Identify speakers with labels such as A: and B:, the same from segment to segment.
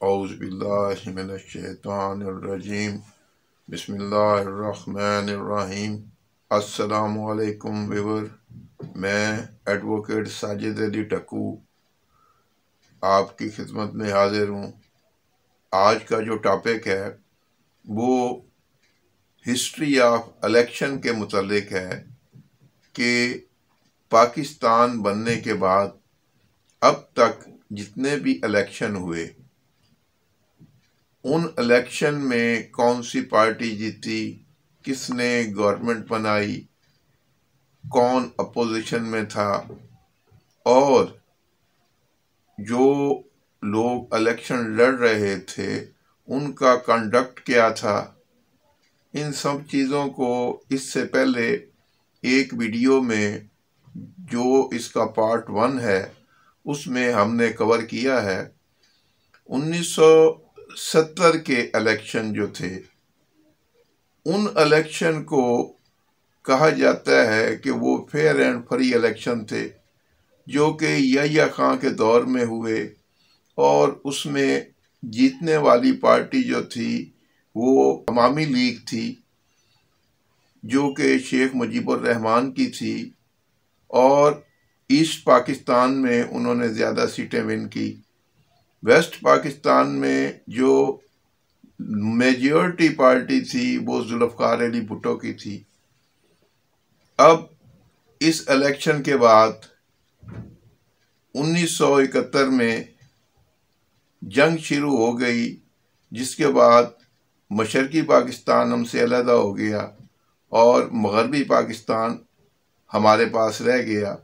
A: औज़ुबिल्लाहि मिनश्शैतानिर्रजीम बिस्मिल्लाहिर्रहमानिर्रहीम। अस्सलामु अलैकुम व्यूअर, मैं एडवोकेट साजिद अली टक्कू आपकी खिदमत में हाजिर हूँ। आज का जो टॉपिक है वो हिस्ट्री ऑफ इलेक्शन के मुतालिक है कि पाकिस्तान बनने के बाद अब तक जितने भी इलेक्शन हुए उन इलेक्शन में कौन सी पार्टी जीती, किसने गवर्नमेंट बनाई, कौन अपोजिशन में था और जो लोग इलेक्शन लड़ रहे थे उनका कंडक्ट क्या था। इन सब चीज़ों को इससे पहले एक वीडियो में जो इसका पार्ट 1 है उसमें हमने कवर किया है। 1970 के इलेक्शन जो थे उन इलेक्शन को कहा जाता है कि वो फेयर एंड फ्री इलेक्शन थे जो कि याह्या खां के दौर में हुए और उसमें जीतने वाली पार्टी जो थी वो अवामी लीग थी जो कि शेख मुजीबुर रहमान की थी और ईस्ट पाकिस्तान में उन्होंने ज़्यादा सीटें विन की। वेस्ट पाकिस्तान में जो मेजॉरिटी पार्टी थी वो जुल्फ़िकार अली भुट्टो की थी। अब इस इलेक्शन के बाद 1971 में जंग शुरू हो गई, जिसके बाद मशरकी पाकिस्तान हमसे अलहदा हो गया और मगरबी पाकिस्तान हमारे पास रह गया,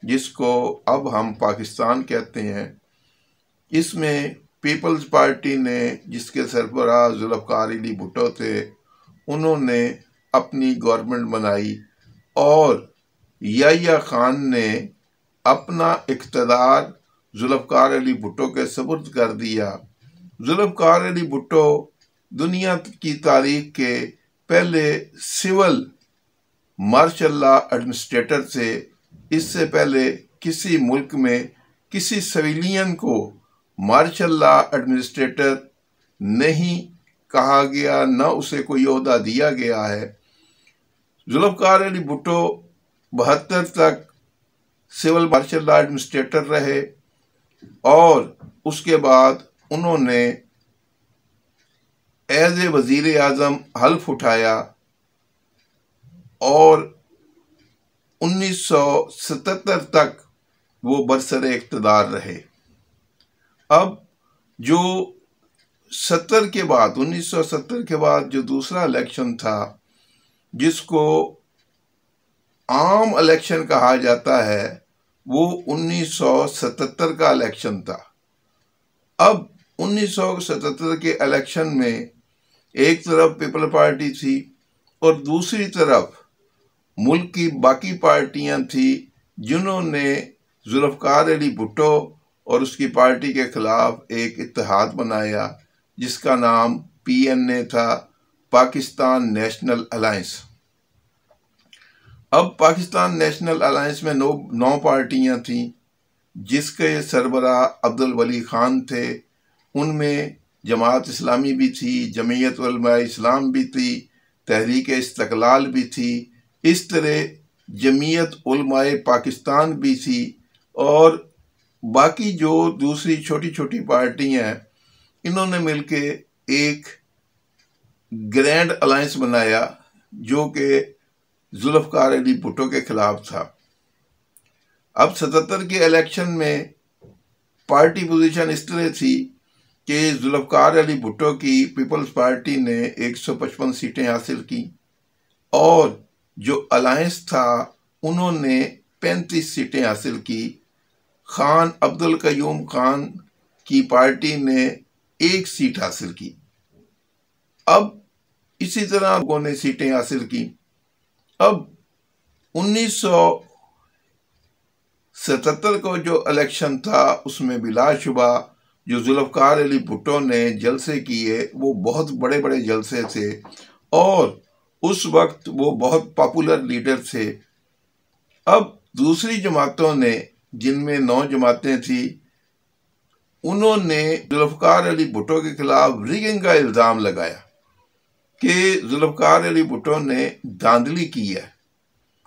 A: जिसको अब हम पाकिस्तान कहते हैं। इसमें पीपल्स पार्टी ने, जिसके सरबराह जुल्फ़िकार अली भुट्टो थे, उन्होंने अपनी गवर्नमेंट बनाई और याह्या खान ने अपना इक़्तिदार जुल्फ़िकार अली भुट्टो के सुपुर्द कर दिया। जुल्फ़िकार अली भुट्टो दुनिया की तारीख के पहले सिविल मार्शल लॉ एडमिनिस्ट्रेटर थे। इससे पहले किसी मुल्क में किसी सिविलियन को मार्शल लॉ एडमिनिस्ट्रेटर नहीं कहा गया, न उसे कोई ओहदा दिया गया है। जुल्फ़िकार अली भुट्टो 72 तक सिविल मार्शल लॉ एडमिनिस्ट्रेटर रहे और उसके बाद उन्होंने एज ए वज़ीर आज़म हल्फ उठाया और 1977 तक वो बरसरे इक़्तिदार रहे। अब जो 1970 के बाद जो दूसरा इलेक्शन था, जिसको आम इलेक्शन कहा जाता है, वो 1977 का इलेक्शन था। अब 1977 के इलेक्शन में एक तरफ पीपल पार्टी थी और दूसरी तरफ मुल्क की बाकी पार्टियां थी जिन्होंने जुल्फ़िकार अली भुट्टो और उसकी पार्टी के खिलाफ एक इत्तेहाद बनाया जिसका नाम PNA था, पाकिस्तान नेशनल अलायंस। अब पाकिस्तान नेशनल अलायंस में 9 पार्टियां थीं, जिसके सरबराह अब्दुल वली खान थे। उनमें जमात इस्लामी भी थी, जमीयत उलमाए इस्लाम भी थी, तहरीक इस्तक़लाल भी थी, इस तरह जमीयत उलमाए पाकिस्तान भी थी और बाकी जो दूसरी छोटी छोटी पार्टियां हैं, इन्होंने मिलके एक ग्रैंड अलायंस बनाया जो कि जुल्फ़िकार अली भुट्टो के खिलाफ था। अब 77 के इलेक्शन में पार्टी पोजीशन इस तरह थी कि जुल्फ़िकार अली भुट्टो की पीपल्स पार्टी ने 155 सीटें हासिल की और जो अलायंस था उन्होंने 35 सीटें हासिल की। खान अब्दुल कयूम खान की पार्टी ने 1 सीट हासिल की। अब इसी तरह लोगों ने सीटें हासिल की। अब 1977 को जो इलेक्शन था उसमें बिलाशुबा जो जुल्फ़िकार अली भुट्टो ने जलसे किए वो बहुत बड़े बड़े जलसे थे और उस वक्त वो बहुत पॉपुलर लीडर थे। अब दूसरी जमातों ने, जिनमें 9 जमातें थी, उन्होंने जुल्फ़िकार अली भुट्टो के खिलाफ रिगिंग का इल्ज़ाम लगाया कि जुल्फ़िकार अली भुट्टो ने धांधली की है।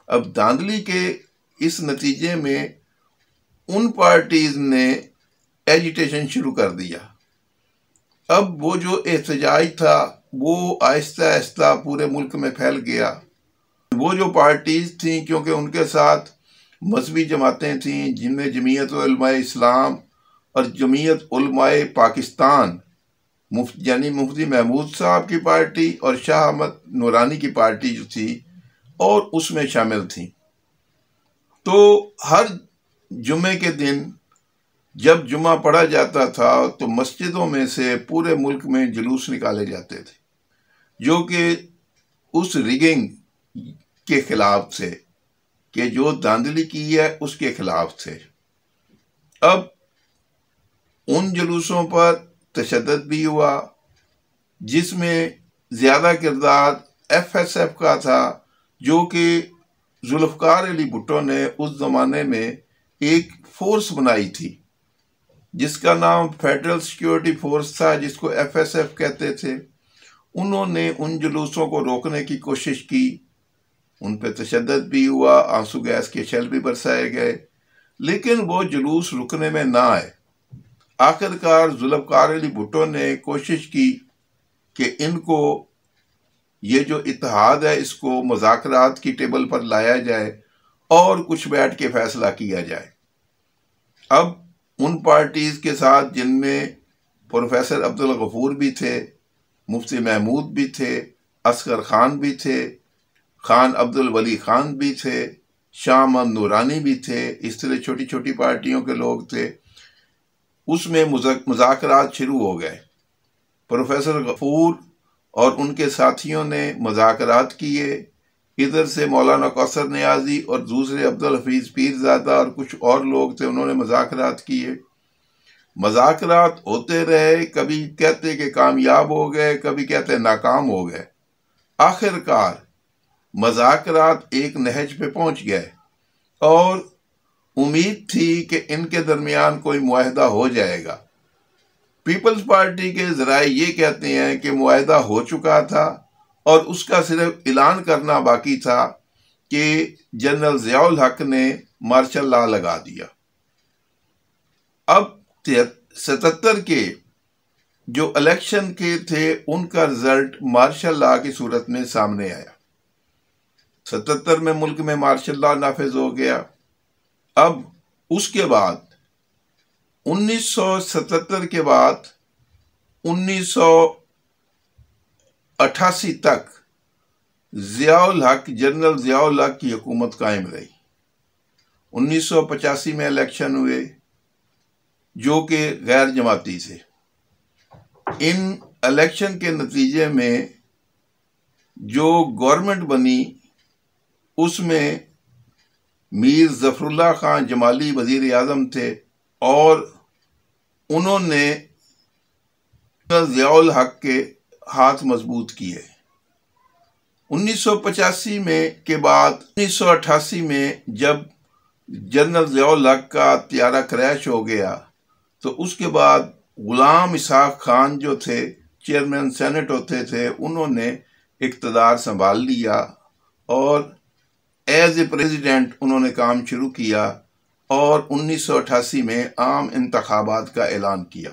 A: अब धांधली के इस नतीजे में उन पार्टीज ने एजिटेशन शुरू कर दिया। अब वो जो एहतजाज था वो आहिस्ता आहिस्ता पूरे मुल्क में फैल गया। वो जो पार्टीज थी, क्योंकि उनके साथ मजहबी जमातें थीं जिनमें जमीयत उलमाए इस्लाम और जमीयत उलमाए पाकिस्तान, यानी मुफ्ती महमूद साहब की पार्टी और शाह अहमद नूरानी की पार्टी जो थी और उसमें शामिल थी। तो हर जुमे के दिन जब जुमा पढ़ा जाता था तो मस्जिदों में से पूरे मुल्क में जुलूस निकाले जाते थे जो कि उस रिगिंग के खिलाफ थे, कि जो धांधली की है उसके खिलाफ थे। अब उन जुलूसों पर तशद्दुद भी हुआ जिसमें ज़्यादा किरदार FSF का था, जो कि जुल्फ़िकार अली भुट्टो ने उस ज़माने में एक फोर्स बनाई थी जिसका नाम फेडरल सिक्योरिटी फोर्स था, जिसको FSF कहते थे। उन्होंने उन जुलूसों को रोकने की कोशिश की, उन पर तशद्दुद भी हुआ, आंसू गैस के शेल भी बरसाए गए, लेकिन वो जुलूस रुकने में ना आए। आखिरकार जुल्फ़िकार अली भुट्टो ने कोशिश की कि इनको, ये जो इत्तेहाद है, इसको मुज़ाकरात की टेबल पर लाया जाए और कुछ बैठ के फैसला किया जाए। अब उन पार्टीज के साथ जिनमें प्रोफेसर अब्दुल गफूर भी थे, मुफ्ती महमूद भी थे, असगर खान भी थे, खान अब्दुल वली खान भी थे, शाह अहमद नूरानी भी थे, इस तरह छोटी छोटी पार्टियों के लोग थे। उसमें मुज़ाकरात शुरू हो गए। प्रोफेसर गफूर और उनके साथियों ने मुज़ाकरात किए। इधर से मौलाना कौसर नियाजी और दूसरे अब्दुल हफीज़ पीरज़ादा और कुछ और लोग थे, उन्होंने मुज़ाकरात किए। मुज़ाकरात होते रहे, कभी कहते कि कामयाब हो गए, कभी कहते नाकाम हो गए। आखिरकार मुज़ाकरात एक नहज पे पहुंच गए और उम्मीद थी कि इनके दरमियान कोई मुआहदा हो जाएगा। पीपल्स पार्टी के ज़राए ये कहते हैं कि मुआहदा हो चुका था और उसका सिर्फ ऐलान करना बाकी था कि जनरल ज़ियाउल हक ने मार्शल लॉ लगा दिया। अब 77 के जो इलेक्शन के थे उनका रिजल्ट मार्शल लॉ की सूरत में सामने आया। 77 में मुल्क में मार्शल लॉ नाफिज हो गया। अब उसके बाद 1977 के बाद 1988 तक ज़ियाउल हक, जनरल ज़ियाउल हक की हुकूमत कायम रही। 1985 में इलेक्शन हुए जो कि गैर जमाती थे। इन इलेक्शन के नतीजे में जो गवर्नमेंट बनी उसमें मीर ज़फ़रुल्लाह खान जमाली वज़ीर आज़म थे और उन्होंने ज़ियाउल हक के हाथ मजबूत किए। 1985 में के बाद 1988 में जब जनरल ज़ियाउल हक का त्यारा क्रैश हो गया तो उसके बाद गुलाम इसहाक खान जो थे, चेयरमैन सेनेट होते थे, उन्होंने इक़्तिदार संभाल लिया और एज ए प्रेसिडेंट उन्होंने काम शुरू किया और 1988 में आम इंतखाबात का ऐलान किया।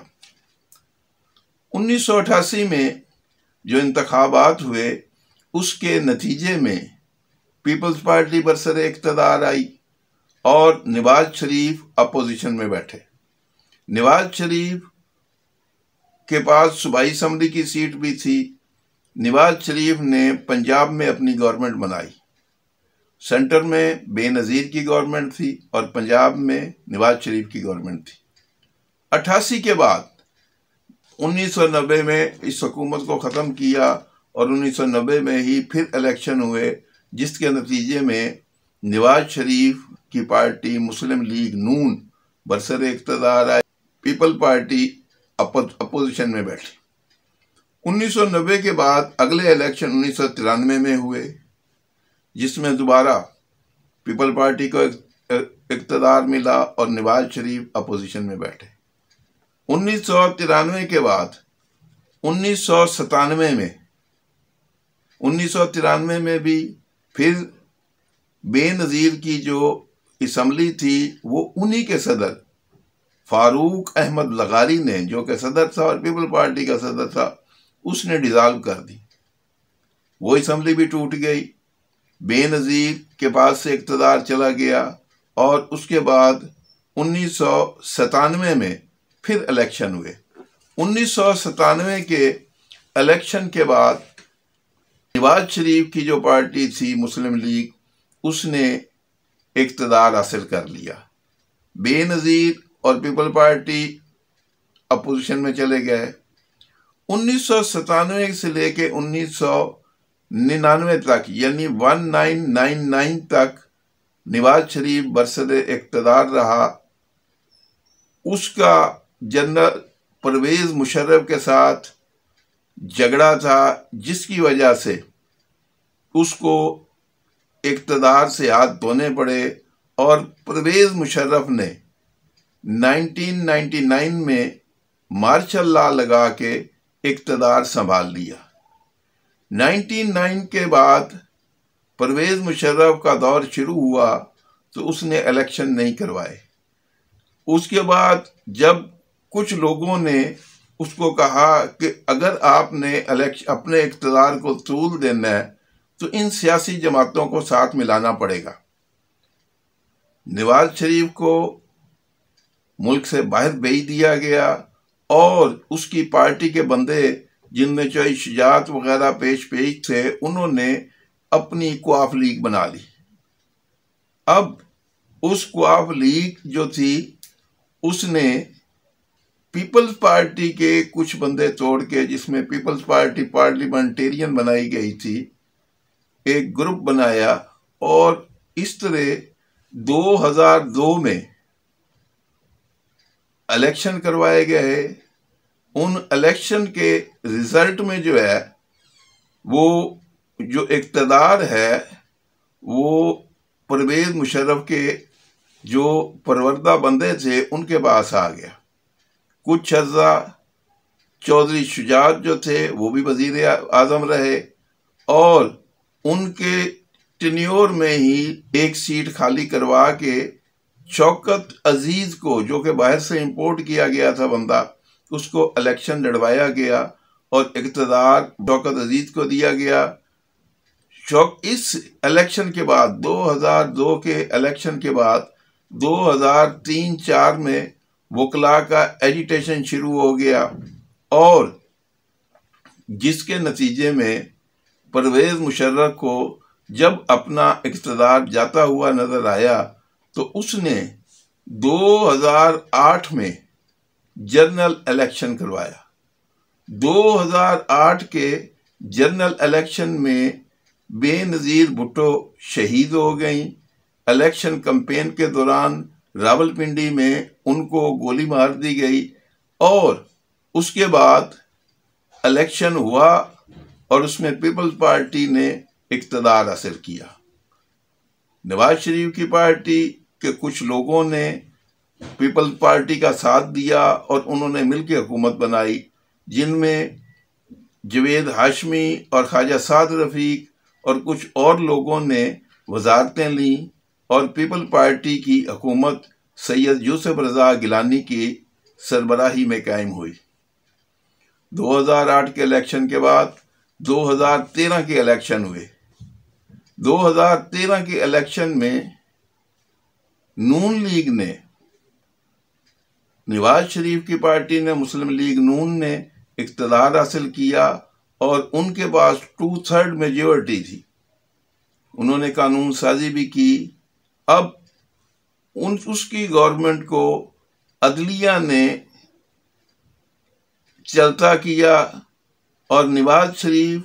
A: 1988 में जो इंतखाबात हुए उसके नतीजे में पीपल्स पार्टी बरसरे इक़्तिदार आई और नवाज शरीफ अपोजिशन में बैठे। नवाज शरीफ के पास सूबाई असम्बली की सीट भी थी। नवाज शरीफ ने पंजाब में अपनी गवर्नमेंट बनाई। सेंटर में बेनज़ीर की गवर्नमेंट थी और पंजाब में नवाज शरीफ की गवर्नमेंट थी। 88 के बाद 1990 में इस हुकूमत को ख़त्म किया और 1990 में ही फिर इलेक्शन हुए जिसके नतीजे में नवाज शरीफ की पार्टी मुस्लिम लीग नून बरसरे इक़्तिदार आई, पीपल पार्टी अपोजिशन में बैठी। 1990 के बाद अगले इलेक्शन 1993 में हुए जिसमें दोबारा पीपल पार्टी को इक़्तिदार मिला और नवाज शरीफ अपोजिशन में बैठे। 1993 के बाद 1993 में भी फिर बेनज़ीर की जो असम्बली थी वो उन्हीं के सदर फारूक अहमद लगारी ने, जो कि सदर था और पीपल पार्टी का सदर था, उसने डिज़ाल्व कर दी। वो असम्बली भी टूट गई, बेनज़ीर के पास से इक़्तिदार चला गया और उसके बाद 1997 में फिर इलेक्शन हुए। 1997 के इलेक्शन के बाद नवाज शरीफ की जो पार्टी थी मुस्लिम लीग, उसने इक़्तिदार हासिल कर लिया। बेनज़ीर और पीपल पार्टी अपोजिशन में चले गए। 1997 से लेके 1999 तक, यानी 1999 तक नवाज शरीफ बरसर इक़्तिदार रहा। उसका जनरल परवेज़ मुशर्रफ के साथ झगड़ा था, जिसकी वजह से उसको इक़्तिदार से हाथ धोने पड़े और परवेज़ मुशर्रफ ने 1999 में मार्शल लॉ लगा के इक़्तिदार संभाल लिया। 1999 के बाद परवेज़ मुशर्रफ का दौर शुरू हुआ तो उसने इलेक्शन नहीं करवाए। उसके बाद जब कुछ लोगों ने उसको कहा कि अगर आपने अपने इक़्तिदार को तूल देना है तो इन सियासी जमातों को साथ मिलाना पड़ेगा। नवाज शरीफ को मुल्क से बाहर भेज दिया गया और उसकी पार्टी के बंदे, जिनमें चाहे शुजात वगैरह पेश थे, उन्होंने अपनी क्वाफ लीग बना ली। अब उस क्वाफ लीग जो थी, उसने पीपल्स पार्टी के कुछ बंदे तोड़ के, जिसमें पीपल्स पार्टी पार्लियामेंटेरियन बनाई गई थी, एक ग्रुप बनाया और इस तरह 2002 में इलेक्शन करवाए गए। उन इलेक्शन के रिजल्ट में जो है, वो जो इक़्तिदार है वो परवेज़ मुशर्रफ के जो परवरदा बंदे थे उनके पास आ गया। कुछ अर्जा चौधरी शुजात जो थे वो भी वज़ीर आज़म रहे और उनके टेन्योर में ही एक सीट खाली करवा के शौकत अजीज़ को, जो कि बाहर से इंपोर्ट किया गया था बंदा, उसको इलेक्शन लड़वाया गया और इक़्तिदार शौकत अजीज़ को दिया गया। इस इलेक्शन के बाद 2002 के इलेक्शन के बाद 2003-04 में वकला का एजिटेशन शुरू हो गया और जिसके नतीजे में परवेज़ मुशर्रफ को जब अपना इक़्तिदार जाता हुआ नज़र आया तो उसने 2008 में जनरल इलेक्शन करवाया। 2008 के जनरल इलेक्शन में बेनज़ीर भुट्टो शहीद हो गई। इलेक्शन कैंपेन के दौरान रावलपिंडी में उनको गोली मार दी गई और उसके बाद इलेक्शन हुआ और उसमें पीपल्स पार्टी ने इक़्तिदार हासिल किया। नवाज शरीफ की पार्टी के कुछ लोगों ने पीपल्स पार्टी का साथ दिया और उन्होंने मिलकर हुकूमत बनाई, जिनमें जवेद हाशमी और ख्वाजा साद रफ़ीक और कुछ और लोगों ने वज़ारतें लीं और पीपल पार्टी की हुकूमत सैयद यूसुफ रज़ा गिलानी की सरबराही में कायम हुई। 2008 के इलेक्शन के बाद 2013 के इलेक्शन हुए। 2013 के इलेक्शन में नून लीग ने, नवाज शरीफ की पार्टी ने, मुस्लिम लीग नून ने इक़्तिदार हासिल किया और उनके पास 2/3 मेजॉरिटी थी। उन्होंने कानून साजी भी की। अब उसकी गवर्नमेंट को अदलिया ने चलता किया और नवाज शरीफ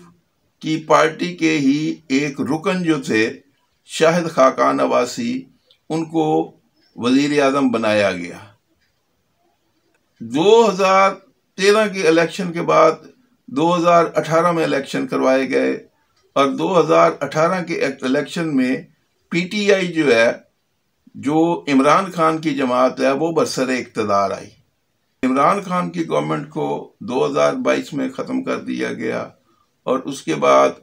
A: की पार्टी के ही एक रुकन जो थे शाहिद खाकान अब्बासी, उनको वज़ीर आज़म बनाया गया। 2013 के इलेक्शन के बाद 2018 में इलेक्शन करवाए गए और 2018 के इलेक्शन में पीटीआई जो है, जो इमरान खान की जमात है, वो बरसर इक़्तिदार आई। इमरान खान की गवर्नमेंट को 2022 में ख़त्म कर दिया गया और उसके बाद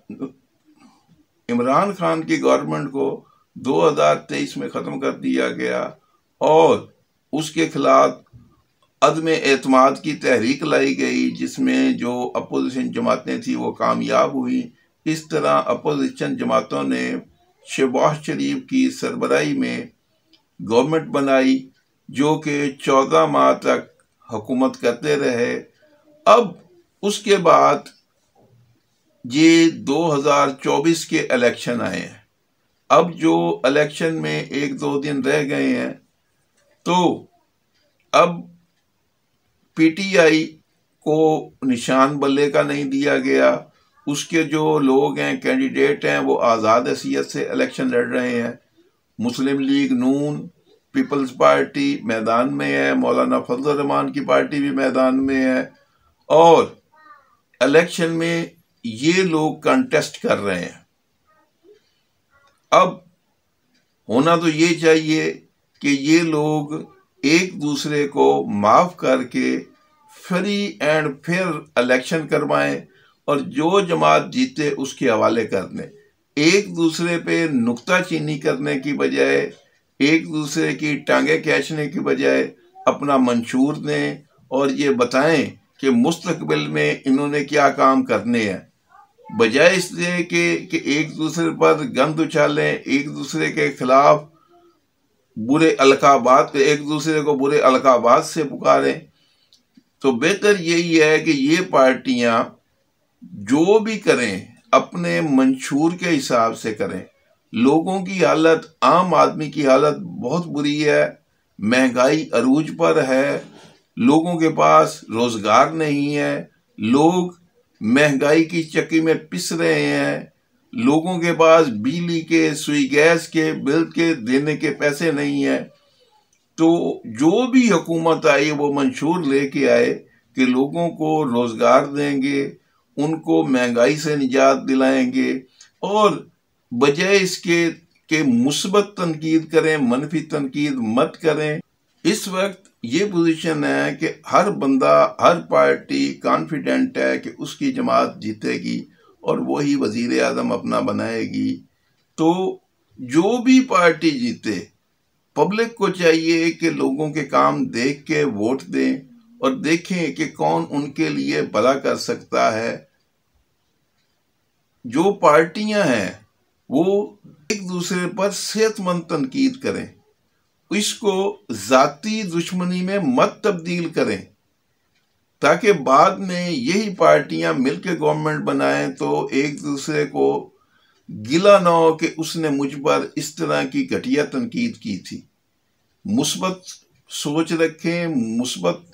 A: इमरान खान की गवर्नमेंट को 2023 में ख़त्म कर दिया गया और उसके खिलाफ अदम एतमाद की तहरीक लाई गई, जिसमें जो अपोजिशन जमातें थी वो कामयाब हुई। इस तरह अपोजिशन जमातों ने शहबाज शरीफ की सरबराही में गवर्नमेंट बनाई, जो कि 14 माह तक हुकूमत करते रहे। अब उसके बाद ये 2024 के इलेक्शन आए हैं। अब जो इलेक्शन में 1-2 दिन रह गए हैं, तो अब पीटीआई को निशान बल्ले का नहीं दिया गया। उसके जो लोग हैं, कैंडिडेट हैं, वो आज़ाद हैसियत से इलेक्शन लड़ रहे हैं। मुस्लिम लीग नून, पीपल्स पार्टी मैदान में है, मौलाना फजल रहमान की पार्टी भी मैदान में है और इलेक्शन में ये लोग कंटेस्ट कर रहे हैं। अब होना तो ये चाहिए कि ये लोग एक दूसरे को माफ करके फ्री एंड फेयर इलेक्शन करवाएं और जो जमात जीते उसके हवाले कर दें। एक दूसरे पे नुक्ताचीनी करने की बजाय, एक दूसरे की टांगे खींचने की बजाय अपना मंशूर दें और ये बताएं कि मुस्तकबिल में इन्होंने क्या काम करने हैं, बजाय इसलिए कि एक दूसरे पर गंद उछालें, एक दूसरे के खिलाफ बुरे अलकाबात, एक दूसरे को बुरे अलकाबात से पुकारें। तो बेहतर यही है कि ये पार्टियां जो भी करें अपने मंशूर के हिसाब से करें। लोगों की हालत, आम आदमी की हालत बहुत बुरी है, महंगाई अरूज पर है, लोगों के पास रोजगार नहीं है, लोग महंगाई की चक्की में पिस रहे हैं, लोगों के पास बिजली के, सुई गैस के बिल के देने के पैसे नहीं है। तो जो भी हुकूमत आई वो मंशूर लेके आए कि लोगों को रोजगार देंगे, उनको महंगाई से निजात दिलाएंगे और बजाय इसके कि मुस्बत तनकीद करें, मनफी तनकीद मत करें। इस वक्त ये पोजीशन है कि हर बंदा, हर पार्टी कॉन्फिडेंट है कि उसकी जमात जीतेगी और वही वजीर आज़म अपना बनाएगी। तो जो भी पार्टी जीते, पब्लिक को चाहिए कि लोगों के काम देख के वोट दें और देखें कि कौन उनके लिए भला कर सकता है। जो पार्टियां हैं वो एक दूसरे पर सेहतमंद तनकीद करें, इसको जाती दुश्मनी में मत तब्दील करें, ताकि बाद में यही पार्टियां मिलकर गवर्नमेंट बनाएं तो एक दूसरे को गिला ना हो कि उसने मुझ पर इस तरह की घटिया तनकीद की थी। मुस्बत सोच रखें, मुस्बत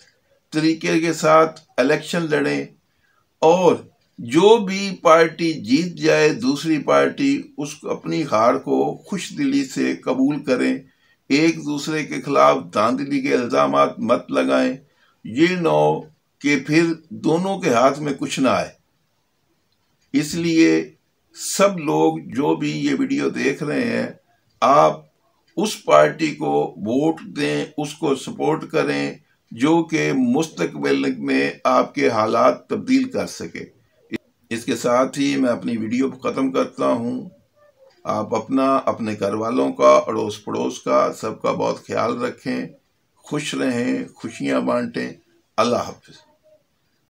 A: तरीके के साथ इलेक्शन लड़ें और जो भी पार्टी जीत जाए दूसरी पार्टी उसको अपनी हार को खुश दिली से कबूल करें। एक दूसरे के खिलाफ धांधली के इल्जामात मत लगाएं, ये ना हो कि फिर दोनों के हाथ में कुछ ना आए। इसलिए सब लोग जो भी ये वीडियो देख रहे हैं, आप उस पार्टी को वोट दें, उसको सपोर्ट करें जो कि मुस्तकबिल में आपके हालात तब्दील कर सके। इसके साथ ही मैं अपनी वीडियो को ख़त्म करता हूँ। आप अपना, अपने घर वालों का, अड़ोस पड़ोस का, सबका बहुत ख्याल रखें, खुश रहें, खुशियाँ बांटें। अल्लाह हाफ़िज़।